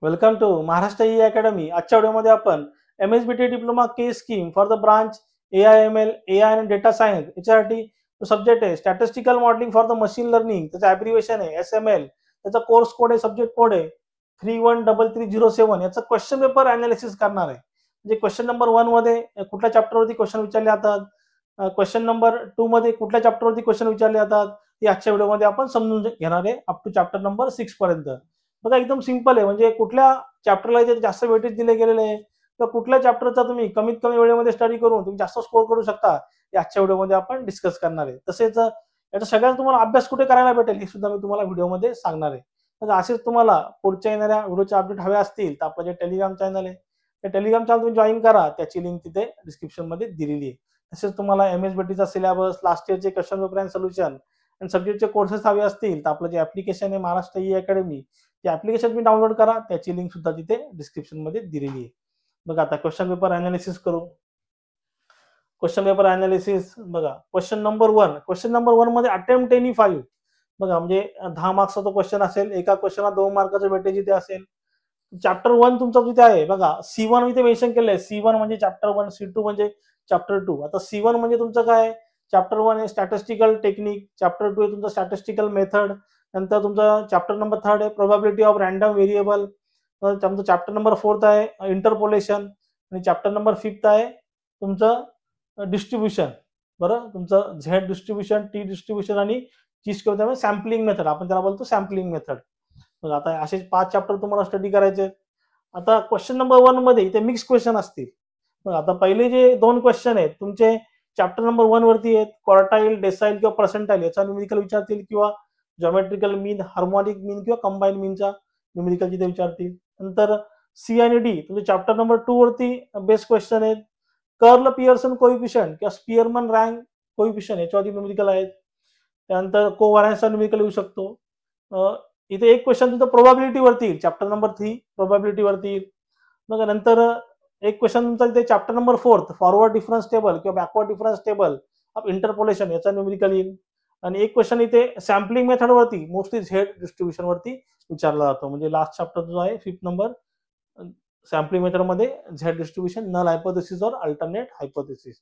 Welcome to Maharashtra E academy. आजच्या व्हिडिओमध्ये आपण MSBT diploma K scheme for the branch AIML AI आणि data science याच्यासाठी सब्जेक्ट आहे statistical modelling for the machine learning, त्याचं abbreviation आहे SML, त्याचा कोर्स कोड आहे, सब्जेक्ट कोड आहे 313307. याचा क्वेश्चन पेपर अनालिसिस करणार आहे. म्हणजे क्वेश्चन नंबर 1 मध्ये कुठल्या चॅप्टरवरती क्वेश्चन विचारले जातात, क्वेश्चन नंबर 2 मध्ये कुठल्या चॅप्टरवरती क्वेश्चन विचारले जातात, ते आजच्या व्हिडिओमध्ये आपण समजून घेणार आहे अप टू चॅप्टर नंबर 6 पर्यंत. बघा एकदम सिंपल आहे, म्हणजे कुठल्या चॅप्टरला जास्त वेटेज दिले गेलेले आहे किंवा कुठल्या चॅप्टरचा तुम्ही कमीत कमी वेळेमध्ये स्टडी करून तुम्ही जास्त स्कोर करू शकता, हे आजच्या व्हिडिओमध्ये आपण डिस्कस करणार आहे. तसेच याचा सगळ्यात तुम्हाला अभ्यास कुठे करायला भेटेल हे सुद्धा मी तुम्हाला व्हिडिओमध्ये सांगणार आहे. तर असेच तुम्हाला पुढच्या येणाऱ्या व्हिडिओचे अपडेट हवे असतील तर आपलं जे टेलिग्राम चॅनल आहे ते टेलिग्राम चॅनल तुम्ही जॉईन करा, त्याची लिंक तिथे डिस्क्रिप्शन मध्ये दिलेली आहे. तसेच तुम्हाला MSBTचा सिलेबस, लास्ट इयरचे क्वेश्चन पेपर अँड सोल्युशन आणि सब्जेक्टचे कोर्सेस हवे असतील तर आपलं जे ऍप्लिकेशन आहे महाराष्ट्र ई अकॅडमी, ते ऍप्लिकेशन तुम्ही डाउनलोड करा, त्याची लिंक सुद्धा तिथे डिस्क्रिप्शन मध्ये दिलेली आहे. बघा आता क्वेश्चन पेपर अनालिसिस करू. क्वेश्चन पेपर अनालिसिस बघा, क्वेश्चन नंबर 1. क्वेश्चन नंबर 1 मध्ये अटेम्प्ट एनी 5 बघा, म्हणजे 10 मार्क्सचा तो क्वेश्चन असेल, एका क्वेश्चनला 2 मार्काचं वेटेज इथे असेल. चॅप्टर 1 तुमचा तिथे आहे बघा, C1 इथे मेन्शन केलंय. C1 म्हणजे चॅप्टर 1, C2 म्हणजे चॅप्टर 2. आता C1 म्हणजे तुमचं काय, चॅप्टर 1 आहे स्टॅटिस्टिकल टेक्निक, चॅप्टर 2 आहे तुमचं स्टॅटिस्टिकल मेथड, नंतर तुमचा चॅप्टर नंबर 3 आहे प्रोबॅबिलिटी ऑफ रँडम व्हेरिएबल, तुमचं चॅप्टर नंबर 4 आहे इंटरपोलेशन आणि चॅप्टर नंबर 5 आहे तुमचं डिस्ट्रीब्युशन. बरं, तुमचं Z डिस्ट्रीब्युशन, T डिस्ट्रीब्युशन आणि T स्क्वेअर सॅम्पलिंग मेथड, आपण त्याला बोलतो सॅम्पलिंग मेथड. बघा आता असे 5 चॅप्टर तुम्हाला स्टडी करायचे. आता क्वेश्चन नंबर 1 मध्ये इथे मिक्स क्वेश्चन असतील. बघा आता पहिले जे 2 क्वेश्चन आहेत तुमचे चॅप्टर नंबर 1 वरती आहेत, क्वार्टाईल, डेसाईल किंवा पर्सेंटाईल याचा न्यूमेरिकल विचारतील किंवा ज्योमेट्रिकल मीन, हार्मोनिक मीन किंवा कंबाईन मीनचा न्यूमेरिकल तिथे विचारतील. नंतर C आणि D तुमचे चॅप्टर नंबर 2 वरती बेस्ट क्वेश्चन आहेत. कर्ल पियर्सन कोइफिशियंट किंवा स्पियरमन रँक कोइफिशियंट याच्यावरती न्यूमेरिकल आहेत. त्यानंतर कोव्हॅलेन्सचा न्यूमेरिकल येऊ शकतो. इथे एक क्वेश्चन तुमचं प्रोबॅबिलिटी वरती येईल, चॅप्टर नंबर 3 प्रोबॅबिलिटी वरती येईल. मग नंतर एक क्वेश्चन तुमचा इथे chapter number 4 forward difference table किंवा backward difference table of interpolation याचा न्यूमेरिकल येईल. आणि एक क्वेश्चन इथे सॅम्पलिंग मेथड वरती मोस्टली Z डिस्ट्रीब्युशन वरती विचारला जातो. म्हणजे लास्ट चॅप्टर जो आहे 5th नंबर सॅम्पलिंग मेथड मध्ये Z डिस्ट्रीब्युशन, नल हायपोथेसिस और अल्टरनेट हायपोथेसिस.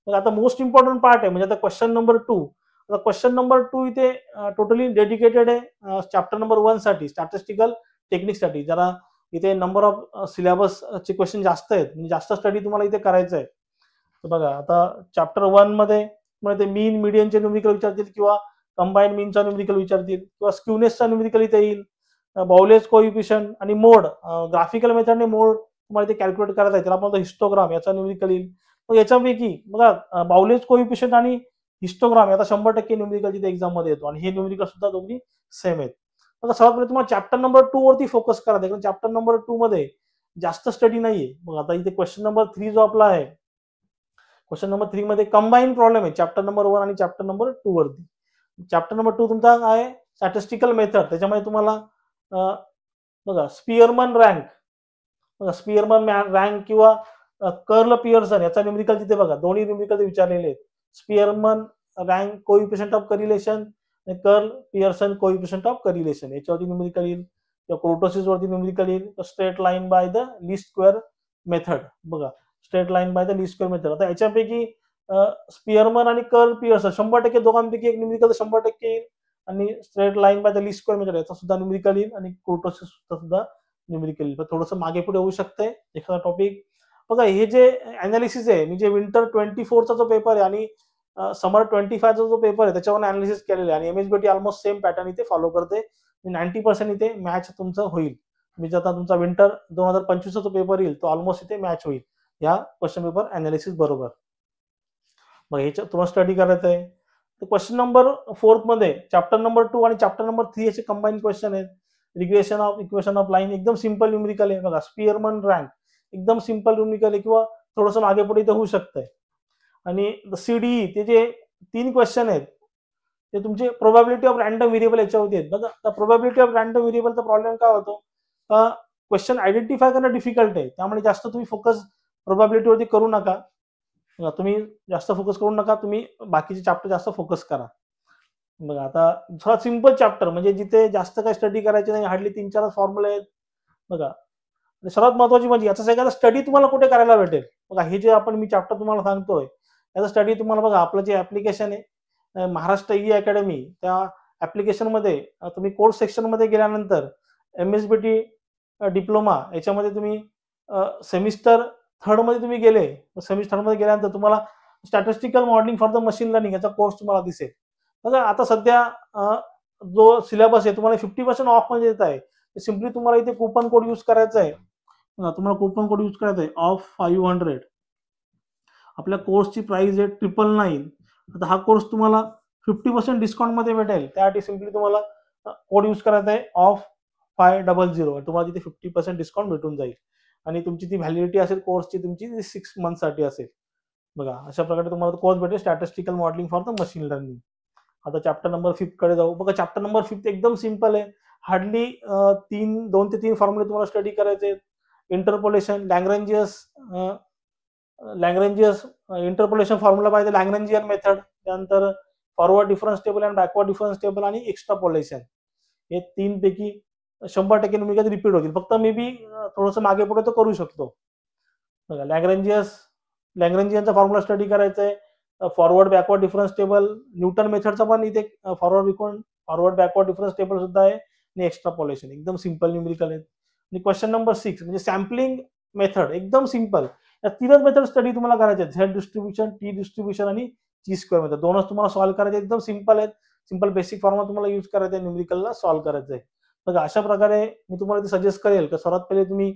मग आता मोस्ट इम्पॉर्टंट पार्ट आहे म्हणजे आता क्वेश्चन नंबर 2. आता क्वेश्चन नंबर 2 इथे टोटली डेडिकेटेड आहे चॅप्टर नंबर 1 साठी स्टॅटिस्टिकल टेक्निक साठी. जरा इथे नंबर ऑफ सिलेबस चे क्वेश्चन जास्त आहेत, म्हणजे जास्त स्टडी तुम्हाला इथे करायचं आहे. तर बघा आता चॅप्टर 1 मध्ये ते मीन, मीडियनचे न्यूमेरिकल विचारतील किंवा कंबाईन मीनचा न्यूमेरिकल विचारतील किंवा स्क्यूनेसचा न्यूमेरिकल इथे येईल. बाउलेज कोइफिशियंट आणि मोड, ग्राफिकल मेथडने मोड तुम्हाला इथे कॅल्क्युलेट करायचा आहे, त्याला आपण हिस्टोग्राम याचा न्यूमेरिकल येईल. मग याच्यापैकी बघा बाउलेज कोइफिशियंट आणि हिस्टोग्राम याचा 100% न्यूमेरिकल तिथे एक्झाम मध्ये येतो आणि हे न्यूमेरिकल सुद्धा दोन्ही सेम आहेत. आता सर्वात पहिले तुम्हाला चॅप्टर नंबर 2 वरती फोकस करायचा, कारण चॅप्टर नंबर 2 मध्ये जास्त स्टडी नाहीये. मग आता इथे क्वेश्चन नंबर 3 जो आपला आहे, क्वेश्चन नंबर 3 मध्ये कंबाईन प्रॉब्लेम आहे चॅप्टर नंबर 1 आणि चॅप्टर नंबर 2 वरती. चॅप्टर नंबर 2 तुमचा आहे स्टॅटिस्टिकल मेथड, त्याच्यामध्ये तुम्हाला बघा स्पियरमन रँक, बघा स्पियरमन रँक किंवा कर्ल पियर्सन याचा न्यूमेरिकल तिथे बघा दोन्ही न्यूमेरिकल विचारलेले आहेत. Spearman rank coefficient of correlation आणि Karl Pearson coefficient of correlation याच्यावरती न्यूमेरिकल येईल किंवा क्रोटोसिस वरती न्यूमेरिकल येईल. Straight line by the least square method, बघा straight line by the least square method. आता याच्यापैकी स्पियरमन आणि कर्ल पियर्सन 100% दोघांपैकी एक न्यूमेरिकल 100% येईल आणि straight line by the least square method याचा सुद्धा न्यूमेरिकल येईल आणि क्रोटोसिस सुद्धा न्यूमेरिकल येईल. थोडंसं मागे पुढे होऊ शकतंय एखादा टॉपिक. बघा हे जे अनालिसिस आहे म्हणजे विंटर 24चा जो पेपर आहे आणि समर 25चा जो पेपर आहे त्याच्यावर अनालिसिस केलेलं आहे आणि MSBT ऑलमोस्ट सेम पॅटर्न इथे फॉलो करते. 90% इथे मॅच तुमचं होईल. म्हणजे आता तुमचा विंटर 2025चा जो पेपर येईल तो ऑलमोस्ट इथे मॅच होईल या क्वेश्चन पेपर अनालिसिस बरोबर. मग ह्याच्या तुम्हाला स्टडी करायचं आहे. तर क्वेश्चन नंबर 4 मध्ये चॅप्टर नंबर 2 आणि चॅप्टर नंबर 3 याचे कंबाईन क्वेश्चन आहेत. Regression of equation of line एकदम सिंपल न्यूमेरिकल आहे. बघा स्पियरमन रँक एकदम सिंपल न्यूमेरिकल आहे किंवा थोडंसं मागे पुढे इथे होऊ शकतंय. आणि CDE ते जे 3 क्वेश्चन आहेत ते तुमचे प्रोबॅबिलिटी ऑफ रँडम व्हेरिएबल याच्यावरती आहेत. बघा प्रोबॅबिलिटी ऑफ रँडम व्हेरिएबलचा प्रॉब्लेम काय होतो, क्वेश्चन आयडेंटिफाय करणं डिफिकल्ट आहे, त्यामुळे जास्त तुम्ही फोकस प्रोबॅबिलिटीवरती करू नका. तुम्ही जास्त फोकस करू नका, तुम्ही बाकीचे चॅप्टर जास्त फोकस करा. बघा आता थोडा सिंपल चॅप्टर म्हणजे जिथे जास्त काही स्टडी करायचे नाही, हार्डली 3-4 फॉर्म्युले आहेत बघा. आणि सर्वात महत्वाची म्हणजे याचा सगळ्याचा स्टडी तुम्हाला कुठे करायला भेटेल. बघा हे जे मी चॅप्टर तुम्हाला सांगतोय याचा स्टडी तुम्हाला बघा आपलं जे ऍप्लिकेशन आहे महाराष्ट्र ई अकॅडमी त्या ऍप्लिकेशनमध्ये तुम्ही कोर्स सेक्शनमध्ये गेल्यानंतर MSBT डिप्लोमा याच्यामध्ये तुम्ही सेमिस्टर थर्डमध्ये तुम्ही गेले, सेमिस्टर थर्डमध्ये गेल्यानंतर तुम्हाला statistical modelling for the machine learning याचा कोर्स तुम्हाला दिसेल. बघा आता सध्या जो सिलेबस आहे तुम्हाला 50% ऑफ मध्ये देत आहे. सिम्पली तुम्हाला इथे कुपन कोड यूज करायचा आहे. तुम्हाला कुपन कोड यूज करायचा आहे ऑफ 500. आपल्या कोर्सची प्राइस आहे 999. आता हा कोर्स तुम्हाला 50% डिस्काउंट मध्ये भेटेल. त्यासाठी सिम्पली तुम्हाला कोड यूज करायचा आहे ऑफ 500. तुम्हाला तिथे 50% डिस्काउंट भेटून जाईल आणि तुमची ती व्हॅलिडिटी असेल कोर्सची तुमची 6 मंथसाठी असेल. बघा अशा प्रकारे तुम्हाला कोर्स भेटेल statistical modelling for the machine learning. आता चॅप्टर नंबर 5 कडे जाऊ. बघा चॅप्टर नंबर 5 एकदम सिम्पल आहे. हार्डली 2 ते 3 फॉर्म्युले तुम्हाला स्टडी करायचे आहेत. इंटरपोलेशन, लॅग्रेंजियस इंटरपोलेशन फॉर्म्युला पाहिजे, लॅग्रेंजियन मेथड, त्यानंतर फॉरवर्ड डिफरन्स टेबल आणि बॅकवर्ड डिफरन्स टेबल आणि एक्स्ट्रापोलेशन. हे 3 पैकी 100% नुमेरिकल रिपीट होतील. फक्त मे बी थोडंसं मागे पुढे तो करू शकतो. बघा लॅग्रेंजियनचा फॉर्म्युला स्टडी करायचा आहे. Forward backward difference table, Newton मेथडचा पण इथे फॉरवर्ड बॅकवर्ड डिफरन्स टेबल सुद्धा आहे आणि एक्स्ट्रापोलेशन. एकदम सिंपल न्यूमेरिकल आहेत. आणि क्वेश्चन नंबर 6 म्हणजे सॅम्पलिंग मेथड एकदम सिंपल. या 3च मेथड स्टडी तुम्हाला करायचे. झेड डिस्ट्रीब्युशन, टी डिस्ट्रीब्युशन आणि ची स्क्वेअर मेथड. 2च तुम्हाला सॉल्व्ह करायचे. एकदम सिंपल आहेत. सिंपल बेसिक फॉर्म्युला तुम्हाला यूज करायचा आहे न्यूमेरिकलला सॉल्व्ह करायचं आहे. बघा अशा प्रकारे मी तुम्हाला ते सजेस्ट करेल की सर्वात पहिले तुम्ही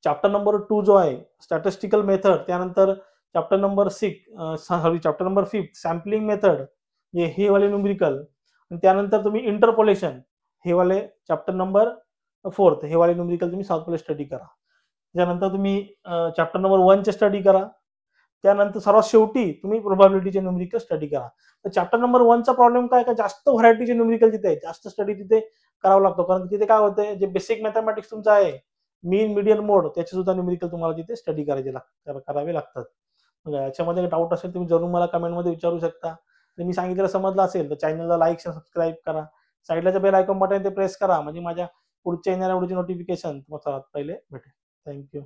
चॅप्टर नंबर 2 जो आहे स्टॅटिस्टिकल मेथड, त्यानंतर चॅप्टर नंबर 5 सॅम्पलिंग मेथड हे वाले न्यूमेरिकल, आणि त्यानंतर तुम्ही इंटरपोलेशन हे वाले चॅप्टर नंबर 4 हे वाले न्यूमेरिकल तुम्ही सर्वात पहिले स्टडी करा. त्यानंतर तुम्ही चॅप्टर नंबर 1 चे स्टडी करा. त्यानंतर सर्वात शेवटी तुम्ही प्रोबॅबिलिटीचे न्यूमेरिकल स्टडी करा. तर चॅप्टर नंबर 1 चा प्रॉब्लेम काय का जास्त व्हरायटीचे न्यूमेरिकल तिथे आहे, जास्त स्टडी तिथे करावं लागतो. कारण तिथे काय होतंय जे बेसिक मॅथमॅटिक्स तुमचं आहे मीन मीडियन मोड त्याचे सुद्धा न्यूमेरिकल तुम्हाला तिथे स्टडी करावे लागतात. याच्यामध्ये डाऊट असेल तुम्ही जरूर मला कमेंटमध्ये विचारू शकता. मी सांगितलेलं समजलं असेल तर चॅनलला लाईक सबस्क्राईब करा. साईडला बेल आयकॉन बटन ते प्रेस करा म्हणजे माझ्या पुढच्या येणाऱ्या व्हिडिओची नोटिफिकेशन तुम्हाला सर्वात पहिले भेटेल. थँक्यू.